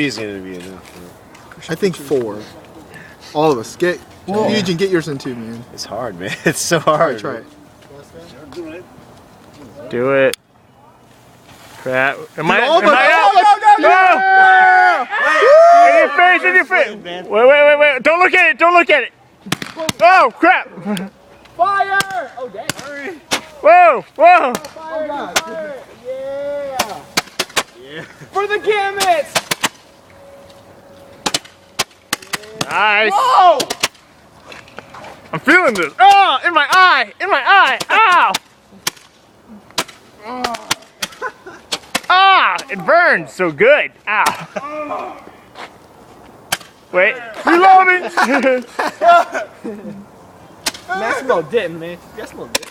3 is going to be enough. I think 4. All of us. Eugene, get yours in too, man. It's hard, man. It's so hard. Try it. Do it. Crap. Am I out? No! In your face. Wait. Don't look at it. Oh, crap. Fire! Oh, dang. Hurry. Whoa. Fire. Fire. Yeah. For the Gamits! Nice. Whoa! I'm feeling this. Oh, in my eye. Ow. It burns so good. Ow. Wait. Reloading. Maximo didn't, man. Maximo did.